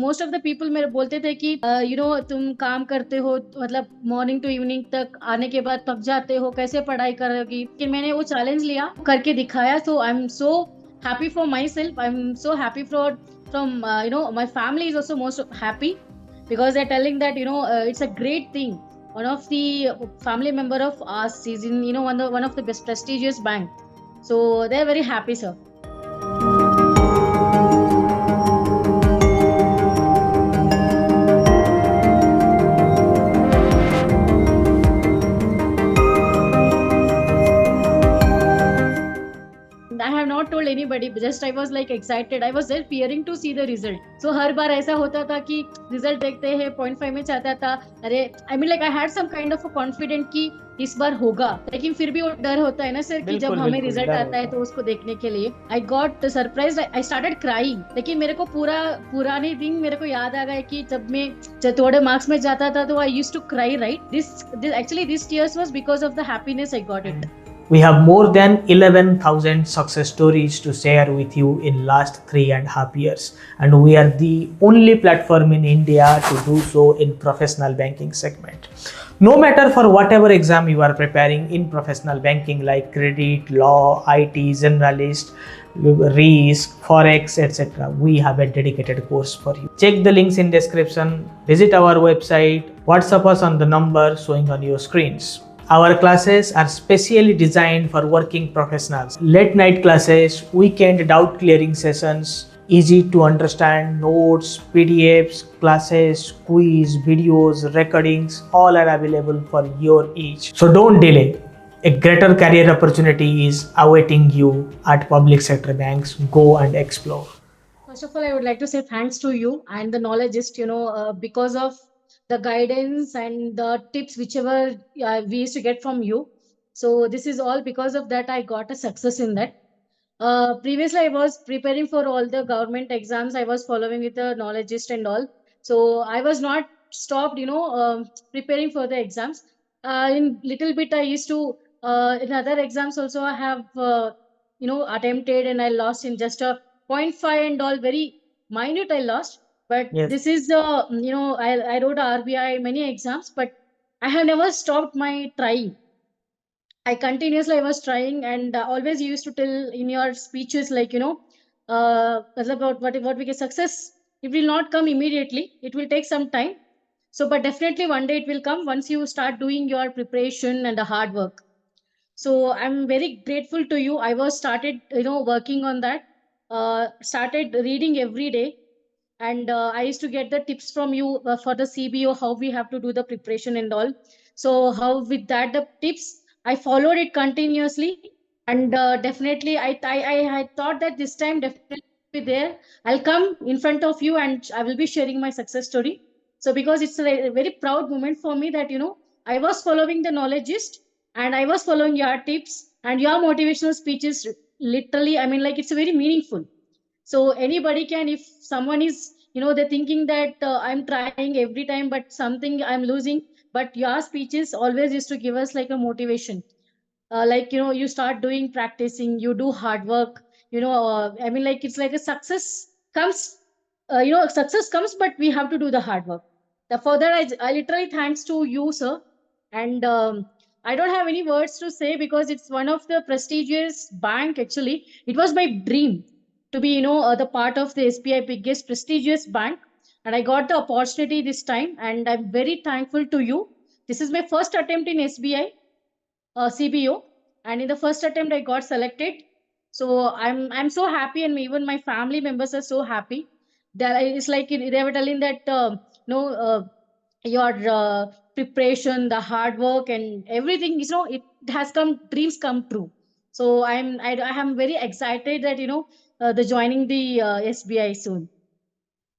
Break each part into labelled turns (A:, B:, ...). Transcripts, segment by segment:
A: Most of the people मेरे बोलते थे कि तुम काम करते हो, मतलब मॉर्निंग टू इवनिंग तक, आने के बाद थक जाते हो, कैसे पढ़ाई करोगी। लेकिन मैंने वो चैलेंज लिया, करके दिखाया। So I am so happy for myself. I'm so happy for from my family is also most happy, because they're telling that it's a great thing. One of the family member of us is in one of the best prestigious bank, so they're very happy, sir. I have not told anybody, just I was like excited. I was just fearing to see the result. So हर बार ऐसा होता था कि result देखते हैं 0.5 में चाहता था। अरे I mean like I had some kind of confident कि इस बार होगा, लेकिन फिर भी वो डर होता है ना सर, कि जब
B: बिल्कुल
A: हमें
B: बिल्कुल
A: रिजल्ट
B: डर
A: आता है
B: होता
A: तो
B: है।
A: उसको देखने के लिए I got surprise, I started crying. लेकिन मेरे को पूरा पुराने दिन मेरे को याद आ गए कि जब थोड़े मार्क्स में जाता था तो I used to cry, right. This actually this tears was because of the happiness I got it.
B: And we have more than 11,000 success stories to share with you in last 3.5 years, and we are the only platform in India to do so in professional banking segment. No matter for whatever exam you are preparing in professional banking like credit, law, IT, generalist, risk, forex, etc., we have a dedicated course for you. Check the links in description, visit our website, WhatsApp us on the number showing on your screens. Our classes are specially designed for working professionals. Late night classes, weekend doubt clearing sessions, easy to understand notes, PDFs, classes, quiz, videos, recordings, all are available for your each. So don't delay. A greater career opportunity is awaiting you at public sector banks. Go and explore.
A: First of all, I would like to say thanks to you and the knowledgeist, because of the guidance and the tips whichever we used to get from you. So this is all because of that I got a success in that. Previously, I was preparing for all the government exams. I was following with the knowledgeist and all. So I was not stopped, preparing for the exams. In little bit, I used to in other exams also I have attempted, and I lost in just a point 0.5 and all, very minute I lost. But
B: Yes.
A: this is I wrote RBI many exams, but I have never stopped my trying. I continuously I was trying, and always you used to tell in your speeches, like about what we get success. It will not come immediately. It will take some time. So, but definitely one day it will come once you start doing your preparation and the hard work. So I'm very grateful to you. I was started working on that. Started reading every day, and I used to get the tips from you for the CBO, how we have to do the preparation and all. So how with that the tips I followed it continuously, and definitely I thought that this time definitely be there. I'll come in front of you and I will be sharing my success story. So because it's a very proud moment for me that I was following the knowledgeist, and I was following your tips and your motivational speeches. Literally, I mean, like, it's very meaningful. So anybody can, if someone is they're thinking that I'm trying every time but something I'm losing, but your speeches always used to give us like a motivation. Like you start doing practicing, you do hard work. I mean, like, it's like a success comes. Success comes, but we have to do the hard work. The further I literally thanks to you, sir. And I don't have any words to say because it's one of the prestigious bank. Actually, it was my dream to be the part of the SBI biggest prestigious bank, and I got the opportunity this time, and I'm very thankful to you. This is my first attempt in SBI CBO, and in the first attempt I got selected. So I'm so happy, and even my family members are so happy. That it's like they were telling that no your preparation, the hard work, and everything. It has come, dreams come true. So I am very excited that the joining the SBI soon.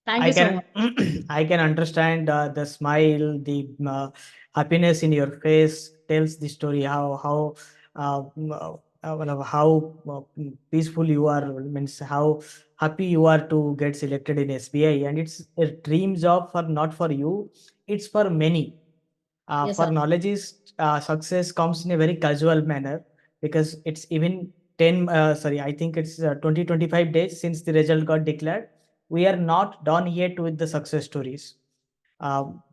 A: Thank
B: I
A: you so
B: can
A: much.
B: I can understand the smile, the happiness in your face tells the story how peaceful you are, means how happy you are to get selected in SBI, and it's a dream job for not for you, it's for many.
A: Yes,
B: For
A: sir.
B: knowledge is success comes in a very casual manner, because it's even 10 sorry, I think it's 20 25 days since the result got declared, we are not done yet with the success stories.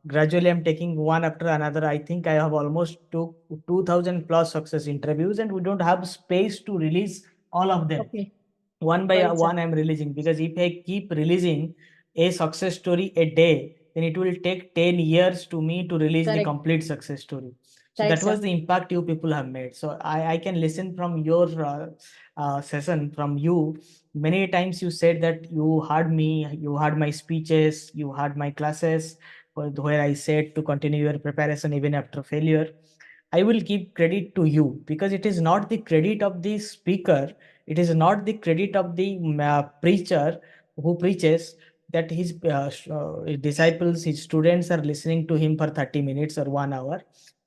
B: Gradually, I'm taking one after another. I think I have almost took 2000 plus success interviews, and we don't have space to release all of them.
A: Okay.
B: One by
A: Got it, sir.
B: one I'm releasing, because if I keep releasing a success story a day, then it will take 10 years to me to release the
A: Correct.
B: complete success story. So
A: Correct,
B: that was
A: sir.
B: the impact you people have made. So I can listen from your session from you. Many times you said that you heard me, you heard my speeches, you heard my classes, where I said to continue your preparation even after failure. I will give credit to you, because it is not the credit of the speaker, it is not the credit of the preacher who preaches, that his disciples, his students are listening to him for 30 minutes or 1 hour.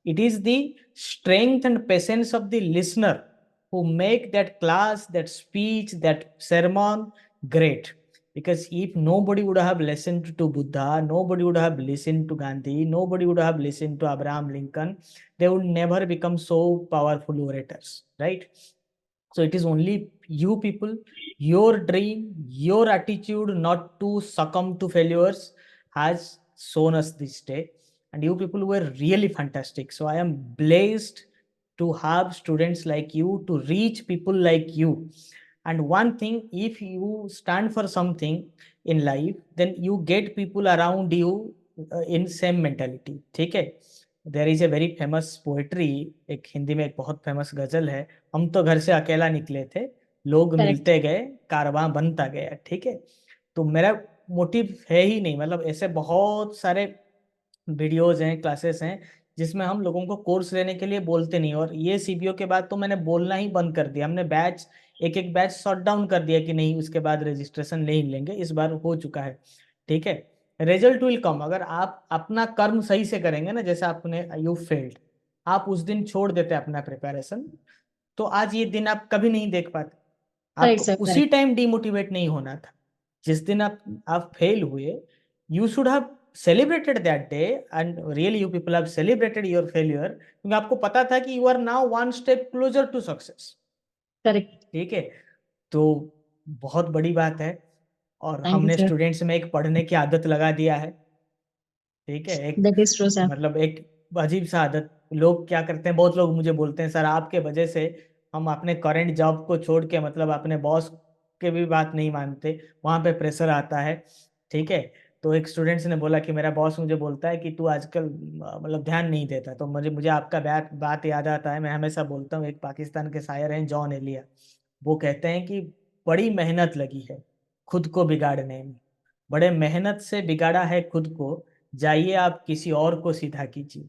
B: It is the strength and patience of the listener who make that class, that speech, that sermon great. Because if nobody would have listened to Buddha, nobody would have listened to Gandhi, nobody would have listened to Abraham Lincoln, they would never become so powerful orators, right? So it is only you people, your dream, your attitude not to succumb to failures has shown us this day. And you people were really fantastic. So I am blessed to have students like you, to reach people like you. And one thing, if you stand for something in life, then you get people around you in same mentality. ठीक है? There is a very famous poetry, एक हिंदी में एक बहुत famous गजल है, हम तो घर से अकेला निकले थे, लोग
A: Correct.
B: मिलते गए, कारवां बनता गया, ठीक है? तो मेरा मोटिव है ही नहीं, मतलब ऐसे बहुत सारे वीडियोज हैं, क्लासेस हैं, जिसमें हम लोगों को कोर्स लेने के लिए बोलते नहीं, और ये सीबीओ के बाद तो मैंने बोलना ही बंद कर दिया। हमने बैच, एक एक बैच शॉट डाउन कर दिया कि नहीं, उसके बाद रजिस्ट्रेशन नहीं लेंगे, इस बार हो चुका है, ठीक है? रिजल्ट विल कम, अगर आप अपना कर्म सही से करेंगे ना, जैसे आपने यू फेल्ड, आप उस दिन छोड़ देते अपना प्रिपरेशन, तो आज ये दिन आप कभी नहीं देख पाते।
A: Correct,
B: आपको
A: sir.
B: उसी
A: Correct.
B: टाइम डिमोटिवेट नहीं होना था, जिस दिन आप फेल हुए, you should have celebrated that day, and really you people have celebrated your failure, क्योंकि आपको पता था कि you are now one step closer to success,
A: Correct.
B: ठीक है? तो बहुत बड़ी बात है, और
A: Thank you,
B: हमने
A: sir.
B: स्टूडेंट्स में एक पढ़ने की आदत लगा दिया है, ठीक है? एक,
A: That is true, sir.
B: मतलब एक अजीब सा आदत, लोग क्या करते हैं, बहुत लोग मुझे बोलते हैं, सर आपके वजह से हम अपने करंट जॉब को छोड़ के, मतलब अपने बॉस के भी बात नहीं मानते, वहां पे प्रेशर आता है, ठीक है? तो एक स्टूडेंट्स ने बोला कि मेरा बॉस मुझे बोलता है कि तू आजकल मतलब ध्यान नहीं देता, तो मुझे मुझे आपका बात याद आता है। मैं हमेशा बोलता हूँ, एक पाकिस्तान के शायर हैं जॉन एलिया, वो कहते हैं कि बड़ी मेहनत लगी है खुद को बिगाड़ने में, बड़े मेहनत से बिगाड़ा है खुद को, जाइए आप किसी और को सीधा कीजिए।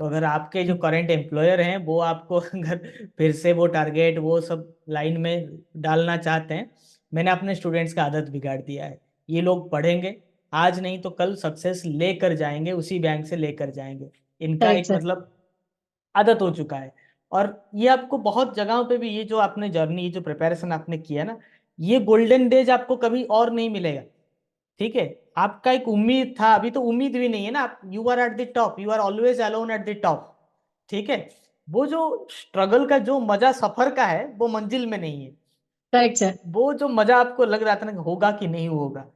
B: तो अगर आपके जो करंट एम्प्लॉयर हैं वो आपको अगर फिर से वो टारगेट, वो सब लाइन में डालना चाहते हैं, मैंने अपने स्टूडेंट्स का आदत बिगाड़ दिया है। ये लोग पढ़ेंगे, आज नहीं तो कल सक्सेस लेकर जाएंगे, उसी बैंक से लेकर जाएंगे, इनका
A: Correct,
B: एक
A: sir.
B: मतलब आदत हो चुका है। और ये आपको बहुत जगहों पे भी, ये जो आपने जर्नी, ये जो प्रिपरेशन आपने किया ना, ये गोल्डन डेज आपको कभी और नहीं मिलेगा, ठीक है? आपका एक उम्मीद था, अभी तो उम्मीद भी नहीं है ना, आप you are at the top, you are always alone at the top, ठीक है? वो जो स्ट्रगल का जो मजा सफर का है, वो मंजिल में नहीं है।
A: Correct, sir.
B: वो जो मजा आपको लग रहा था ना कि होगा कि नहीं होगा,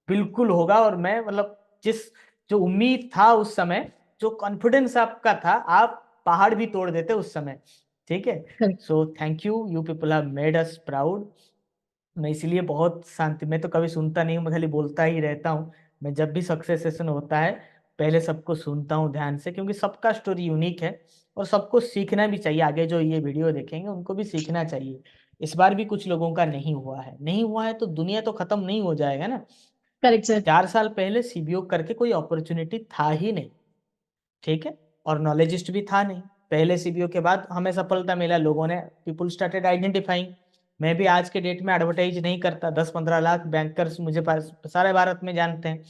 B: बिल्कुल होगा। और मैं मतलब जिस, जो उम्मीद था उस समय, जो कॉन्फिडेंस आपका था, आप पहाड़ भी तोड़ देते उस समय, ठीक है?
A: Correct.
B: So thank you, you people have made us proud. मैं इसलिए बहुत शांति, मैं तो कभी सुनता नहीं हूँ, मैं खाली बोलता ही रहता हूँ। मैं जब भी सक्सेस सेशन होता है, पहले सबको सुनता हूँ ध्यान से, क्योंकि सबका स्टोरी यूनिक है, और सबको सीखना भी चाहिए। आगे जो ये वीडियो देखेंगे उनको भी सीखना चाहिए। इस बार भी कुछ लोगों का नहीं हुआ है, नहीं हुआ है तो दुनिया तो खत्म नहीं हो जाएगा ना।
A: Correct, sir.
B: 4 साल पहले सीबीओ करके कोई अपॉर्चुनिटी था ही नहीं, ठीक है? और नॉलेजिस्ट भी था नहीं। पहले सीबीओ के बाद हमें सफलता मिला, लोगों ने, पीपुल स्टार्टेड आइडेंटिफाइंग। मैं भी आज के डेट में एडवर्टाइज नहीं करता, 10-15 लाख बैंकर्स मुझे पास सारे भारत में जानते हैं।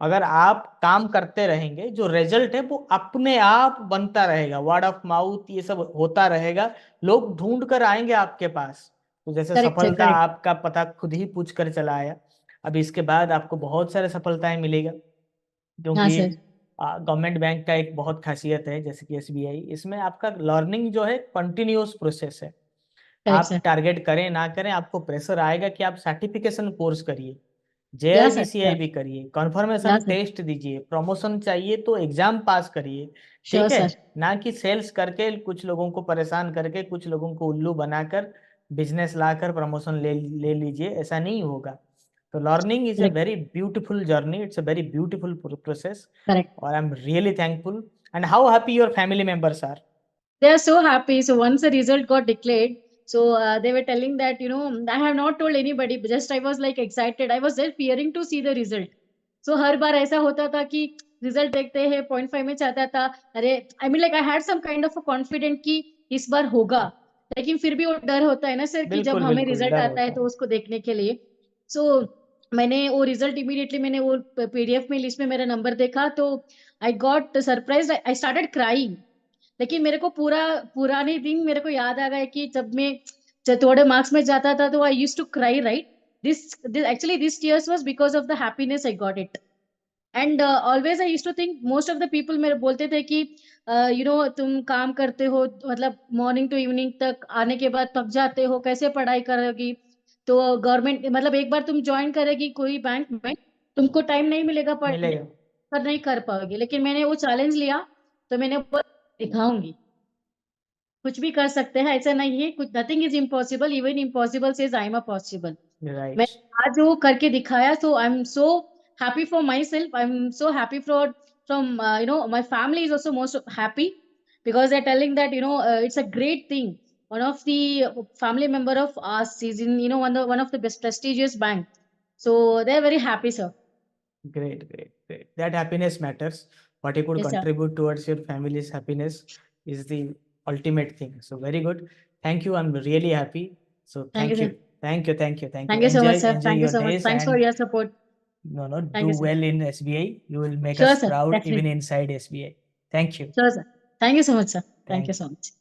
B: अगर आप काम करते रहेंगे, जो रिजल्ट है वो अपने आप बनता रहेगा, वर्ड ऑफ माउथ ये सब होता रहेगा, लोग ढूंढ कर आएंगे आपके पास। तो जैसे
A: Correct, sir.
B: सफलता
A: Correct.
B: आपका पता खुद ही पूछ कर चला आया, अब इसके बाद आपको बहुत सारे सफलताएं मिलेगा,
A: हाँ,
B: क्योंकि
A: sir.
B: गवर्नमेंट बैंक का एक बहुत खासियत है, जैसे कि एसबीआई, इसमें आपका लर्निंग जो है कंटिन्यूअस प्रोसेस है।
A: Correct,
B: आप
A: sir.
B: टारगेट करें ना करें, आपको प्रेशर आएगा कि आप सर्टिफिकेशन कोर्स करिए।
A: Yeah, sir.
B: JIBCI
A: Sure.
B: भी करिए, कॉन्फर्मेशन
A: Yeah, sir.
B: टेस्ट दीजिए, प्रमोशन चाहिए तो एग्जाम पास करिए,
A: Sure,
B: ठीक है,
A: sir.
B: ना कि सेल्स करके कुछ लोगों को परेशान करके कुछ लोगों को उल्लू बनाकर बिजनेस लाकर प्रमोशन ले लीजिए, ऐसा नहीं होगा। तो learning is a
A: Correct.
B: Very beautiful journey, it's a very beautiful process,
A: Correct.
B: और I am really thankful. And how happy your family members are?
A: They are so happy. So once the result got declared, so they were telling that, you know, I have not told anybody, just I was like excited. I was just fearing to see the result. So हर बार ऐसा होता था कि result देखते हैं 0.5 में चाहता था, अरे I mean like I had some kind of a confident कि इस बार होगा, लेकिन फिर भी वो डर होता है ना सर कि जब
B: बिल्कुल
A: हमें
B: बिल्कुल
A: रिजल्ट
B: डर
A: आता है
B: होता
A: तो
B: है।
A: उसको देखने के लिए। सो मैंने वो रिजल्ट इमीडिएटली मैंने वो पीडीएफ में लिस्ट में मेरा नंबर देखा तो I got surprise, I started crying. लेकिन मेरे को पुराने दिन मेरे को याद आ गया कि जब थोड़े मार्क्स में जाता था तो I use to cry, right. This actually this tears was because of the happiness I got it. And always I use to think, most of the people मेरे बोलते थे कि यू नो तुम काम करते हो, मतलब मॉर्निंग टू इवनिंग तक आने के बाद थक जाते हो, कैसे पढ़ाई करोगी। तो गवर्नमेंट मतलब एक बार तुम ज्वाइन करेगी कोई बैंक में, तुमको टाइम नहीं मिलेगा पढ़ने,
B: मिलेगा।
A: पर नहीं कर पाओगी। लेकिन मैंने वो चैलेंज लिया, तो मैंने वो दिखाऊंगी, कुछ भी कर सकते हैं, ऐसा नहीं है कुछ, nothing is impossible, even impossible says I am a possible. मैं
B: राइट।
A: आज वो करके दिखाया, so I am so happy for myself, I am so happy for from you know my family is also most happy, because they're telling that, you know, it's a great thing. One of the family member of us is in, you know, one of the best prestigious bank, so they're very happy, sir.
B: Great, great, great. That happiness matters. What you could
A: Yes, sir.
B: contribute towards your family's happiness is the ultimate thing. So very good. Thank you. I'm really happy. So
A: Thank you,
B: thank
A: sir.
B: you. Thank you. Thank you. Thank you.
A: Thank you so much, sir.
B: Enjoy
A: Thank you
B: your
A: so much.
B: days,
A: Thanks for
B: and
A: your support.
B: do
A: Thank you, sir.
B: well in SBI. You will make
A: Sure,
B: us
A: sir.
B: proud even
A: Definitely.
B: inside SBI. Thank you.
A: Sure, sir. Thank you so much, sir. Thank you
B: Thank
A: so much.